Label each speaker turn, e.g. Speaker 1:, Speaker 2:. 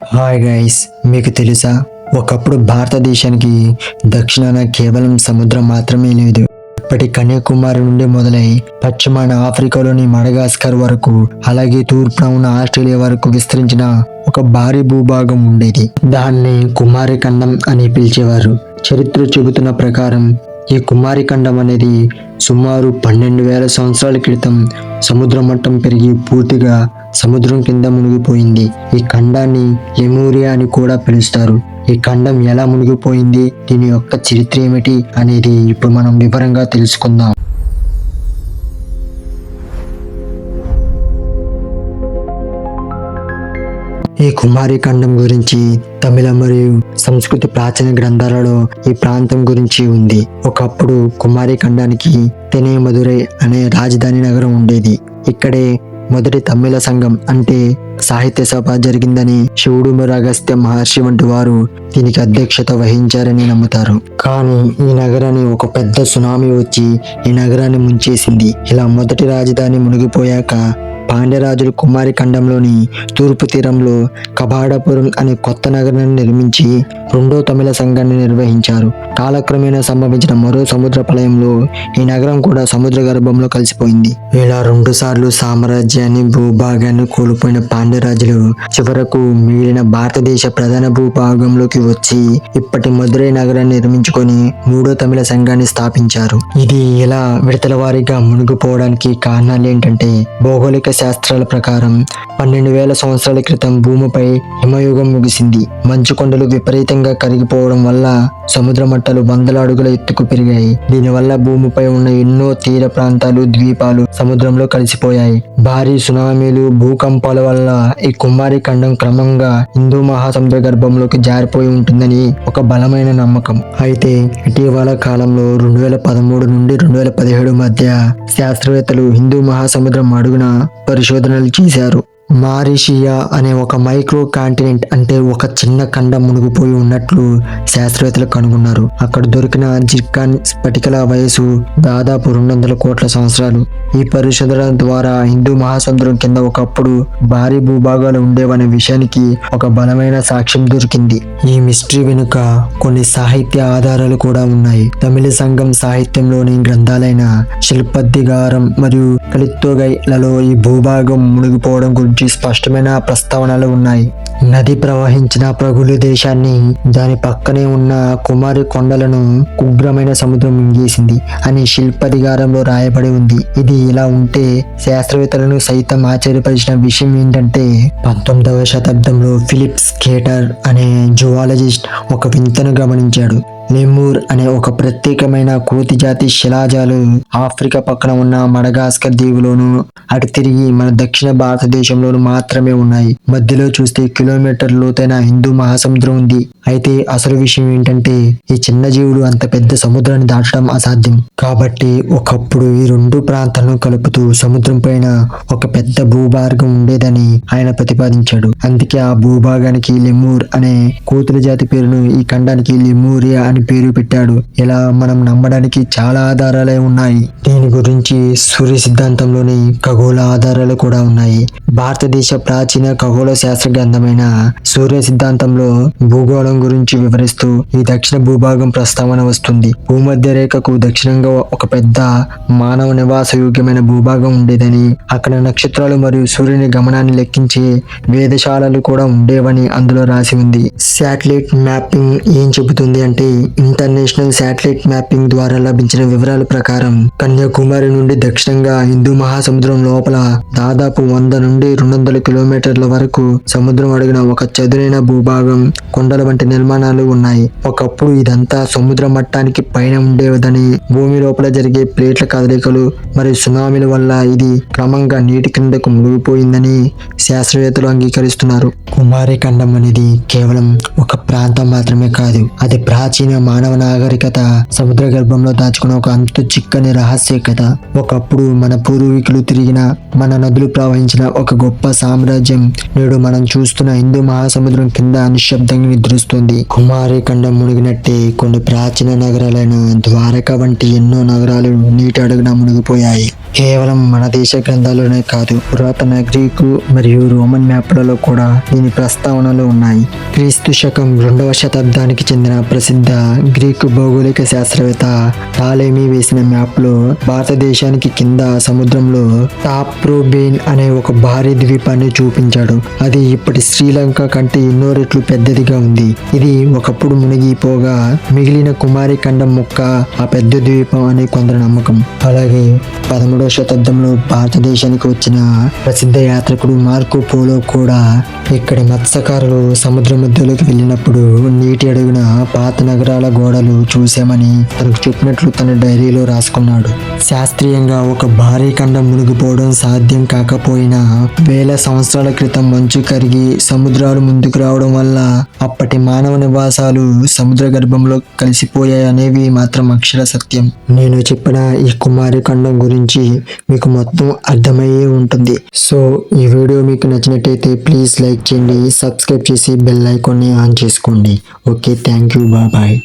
Speaker 1: Hi guys, మీకు తెలుసా ఒకప్పుడు భారతదేశానికి దక్షిణాన కేవలం సముద్రం మాత్రమే లేదు. ఇప్పటి కన్యాకుమారి నుండి మొదలై పశ్చిమాన ఆఫ్రికాలోని మడగాస్కర్ వరకు, అలాగే తూర్పున ఉన్న ఆస్ట్రేలియా వరకు విస్తరించిన ఒక భారీ భూభాగం ఉండేది. దాన్ని కుమారి ఖండం అని పిలిచేవారు. చరిత్ర చెబుతున్న ప్రకారం ఈ కుమారి ఖండం అనేది సుమారు 12,000 సంవత్సరాల క్రితం సముద్ర మట్టం పెరిగి పూర్తిగా సముద్రం కింద మునిగిపోయింది. ఈ ఖండాన్ని లెమూరియా అని కూడా పిలుస్తారు. ఈ ఖండం ఎలా మునిగిపోయింది, దీని యొక్క చరిత్ర ఏమిటి అనేది ఇప్పుడు మనం వివరంగా తెలుసుకుందాం. ఈ కుమారి ఖండం గురించి తమిళ మరియు సంస్కృతి ప్రాచీన గ్రంథాలలో ఈ ప్రాంతం గురించి ఉంది. ఒకప్పుడు కుమారి ఖండానికి తెనే మదురై అనే రాజధాని నగరం ఉండేది. ఇక్కడే మొదటి తమిళ సంఘం అంటే సాహిత్య సభ జరిగిందని శివుడు అగస్త్య మహర్షి వంటి వారు దీనికి అధ్యక్షత వహించారని నమ్ముతారు. కానీ ఈ నగరాన్ని ఒక పెద్ద సునామీ వచ్చి ఈ నగరాన్ని ముంచేసింది. ఇలా మొదటి రాజధాని మునిగిపోయాక పాండ్యరాజులు కుమారి ఖండంలోని తూర్పు తీరంలో కబాడపురం అనే కొత్త నగరాన్ని నిర్మించి రెండో తమిళ సంఘాన్ని నిర్వహించారు. కాలక్రమేణా సంభవించిన మరో సముద్ర ప్రళయంలో ఈ నగరం కూడా సముద్ర గర్భంలో కలిసిపోయింది. ఇలా 2 సార్లు సామ్రాజ్యాన్ని భూభాగాన్ని కోల్పోయిన పాండ్యరాజులు చివరకు మిగిలిన భారతదేశ ప్రధాన భూభాగంలోకి వచ్చి ఇప్పటి మదురై నగరాన్ని నిర్మించుకొని మూడో తమిళ సంఘాన్ని స్థాపించారు. ఇది ఇలా విడతల వారీగా మునిగిపోవడానికి కారణాలు ఏంటంటే, భౌగోళిక శాస్త్రాల ప్రకారం 12,000 సంవత్సరాల క్రితం భూమిపై హిమయుగం ముగిసింది. మంచు కొండలు విపరీతంగా కరిగిపోవడం వల్ల సముద్ర మట్టాలు 100 అడుగుల ఎత్తుకు పెరిగాయి. దీనివల్ల భూమిపై ఉన్న ఎన్నో తీర ప్రాంతాలు, ద్వీపాలు సముద్రంలో కలిసిపోయాయి. భారీ సునామీలు, భూకంపాల వల్ల ఈ కుమారి ఖండం క్రమంగా హిందూ మహాసముద్ర గర్భంలోకి జారిపోయి ఉంటుందని ఒక బలమైన నమ్మకం. అయితే ఇటీవల కాలంలో 2013 నుండి 2017 మధ్య శాస్త్రవేత్తలు హిందూ మహాసముద్రం అడుగున పరిశోధనలు చేశారు. మారిషియా అనే ఒక మైక్రో కాంటినెంట్ అంటే ఒక చిన్న ఖండం మునిగిపోయి ఉన్నట్లు శాస్త్రవేత్తలు కనుగొన్నారు. అక్కడ దొరికిన జిర్కాన్ స్ఫటికల వయసు దాదాపు 200 కోట్ల సంవత్సరాలు. ఈ పరిశోధన ద్వారా హిందూ మహాసముద్రం కింద ఒకప్పుడు భారీ భూభాగాలు ఉండేవనే విషయానికి ఒక బలమైన సాక్ష్యం దొరికింది. ఈ మిస్టరీ వెనుక కొన్ని సాహిత్య ఆధారాలు కూడా ఉన్నాయి. తమిళ సంఘం సాహిత్యంలోని గ్రంథాలైన శిల్పద్దిగారం మరియు కలిత్తొగైలలో ఈ భూభాగం మునిగిపోవడం గురించి స్పష్టమైన ప్రస్తావనలు ఉన్నాయి. నది ప్రవహించిన ప్రగులు దేశాన్ని, దాని పక్కనే ఉన్న కుమారి కొండలను ఉగ్రమైన సముద్రం మింగేసింది అని శిల్పధికారంలో రాయబడి ఉంది. ఇది ఇలా ఉంటే శాస్త్రవేత్తలను సైతం ఆశ్చర్యపరిచిన విషయం ఏంటంటే, 19వ శతాబ్దంలో ఫిలిప్ స్కేటర్ అనే జువాలజిస్ట్ ఒక వింతను గమనించాడు. లెమూర్ అనే ఒక ప్రత్యేకమైన కోతి జాతి శిలాజాలు ఆఫ్రికా పక్కన ఉన్న మడగాస్కర్ దీవులోను, అటు తిరిగి మన దక్షిణ భారతదేశంలోను మాత్రమే ఉన్నాయి. మధ్యలో చూస్తే కిలోమీటర్ లోతైన హిందూ మహాసముద్రం ఉంది. అయితే అసలు విషయం ఏంటంటే, ఈ చిన్న జీవులు అంత పెద్ద సముద్రాన్ని దాటడం అసాధ్యం. కాబట్టి ఒకప్పుడు ఈ 2 ప్రాంతాలను కలుపుతూ సముద్రం పైన ఒక పెద్ద భూభాగం ఉండేదని ఆయన ప్రతిపాదించాడు. అందుకే ఆ భూభాగానికి లెమూర్ అనే కోతుల జాతి పేరును, ఈ ఖండానికి లెమూరియా అని పేరు పెట్టాడు. ఇలా మనం నమ్మడానికి చాలా ఆధారాలే ఉన్నాయి. దీని గురించి సూర్య సిద్ధాంతంలోని ఖగోళ ఆధారాలు కూడా ఉన్నాయి. భారతదేశ ప్రాచీన ఖగోళ శాస్త్ర గ్రంథమైన సూర్య సిద్ధాంతంలో భూగోళం గురించి వివరిస్తూ ఈ దక్షిణ భూభాగం ప్రస్తావన వస్తుంది. భూమధ్య రేఖకు దక్షిణంగా ఒక పెద్ద మానవ నివాస యోగ్యమైన భూభాగం ఉండేదని, అక్కడ నక్షత్రాలు మరియు సూర్యుని గమనాన్ని లెక్కించే వేధశాలలు కూడా ఉండేవని అందులో రాసి ఉంది. శాటిలైట్ మ్యాపింగ్ ఏం చెబుతుంది అంటే, ఇంటర్నేషనల్ శాటిలైట్ మ్యాపింగ్ ద్వారా లభించిన వివరాల ప్రకారం కన్యాకుమారి నుండి దక్షిణంగా హిందూ మహాసముద్రం లోపల దాదాపు 100 నుండి 200 కిలోమీటర్ల వరకు సముద్రం అడుగున ఒక చదునైన భూభాగం, కొండల వంటి నిర్మాణాలు ఉన్నాయి. ఒకప్పుడు ఇదంతా సముద్ర మట్టానికి పైన ఉండేదని, భూమి లోపల జరిగే ప్లేట్ల కదలికలు మరియు సునామీల వల్ల ఇది క్రమంగా నీటి కిందకు మునిగిపోయిందని శాస్త్రవేత్తలు అంగీకరిస్తున్నారు. కుమారి ఖండం అనేది కేవలం ఒక ప్రాంతం మాత్రమే కాదు, అది ప్రాచీన మానవ నాగరికత సముద్ర గర్భంలో దాచుకున్న ఒక అంతు చిక్కని రహస్య కథ. ఒకప్పుడు మన పూర్వీకులు తిరిగిన, మన నదులు ప్రవహించిన ఒక గొప్ప సామ్రాజ్యం నేడు మనం చూస్తున్న హిందూ మహాసముద్రం కింద నిశ్శబ్దంగా నిద్రిస్తుంది. కుమారి ఖండం మునిగినట్టే కొన్ని ప్రాచీన నగరాలైన ద్వారక వంటి ఎన్నో నగరాలు నీటి అడుగున మునిగిపోయాయి. కేవలం మన దేశ గ్రంథాల్లోనే కాదు, పురాతన గ్రీకు మరియు రోమన్ మ్యాప్లలో కూడా దీని ప్రస్తావనలు ఉన్నాయి. క్రీస్తు శకం 2వ శతాబ్దానికి చెందిన ప్రసిద్ధ గ్రీకు భౌగోళిక శాస్త్రవేత్త టాలెమీ వేసిన మ్యాప్లో భారతదేశానికి కింద సముద్రంలో టాప్రోబేన్ అనే ఒక భారీ ద్వీపాన్ని చూపించాడు. అది ఇప్పటి శ్రీలంక కంటే ఎన్నో రెట్లు పెద్దదిగా ఉంది. ఇది ఒకప్పుడు మునిగిపోగా మిగిలిన కుమారి ఖండం ముక్క ఆ పెద్ద ద్వీపం అని కొందరు నమ్మకం. అలాగే 13వ శతాబ్దంలో భారతదేశానికి వచ్చిన ప్రసిద్ధ యాత్రికుడు మార్కో పోలో కూడా ఇక్కడి మత్స్యకారులు సముద్ర మధ్యలోకి వెళ్ళినప్పుడు నీటి అడుగున పాత నగరాల గోడలు చూశామని తనకు చెప్పినట్లు తన డైరీలో రాసుకున్నాడు. శాస్త్రీయంగా ఒక భారీ ఖండం మునిగిపోవడం సాధ్యం కాకపోయినా వేల సంవత్సరాల క్రితం మంచు కరిగి సముద్రాలు ముందుకు రావడం వల్ల అప్పటి మానవ నివాసాలు సముద్ర గర్భంలో కలిసిపోయాయనేవి మాత్రం అక్షర సత్యం. నేను చెప్పిన ఈ కుమారి ఖండం గురించి మీకు మొత్తం అర్థమయ్యే ఉంటుంది. సో ఈ వీడియో మీకు నచ్చినట్టయితే ప్లీజ్ లైక్ చేయండి, సబ్స్క్రైబ్ చేసి బెల్ ఐకాన్ని ఆన్ చేసుకోండి. Okay, thank you, bye.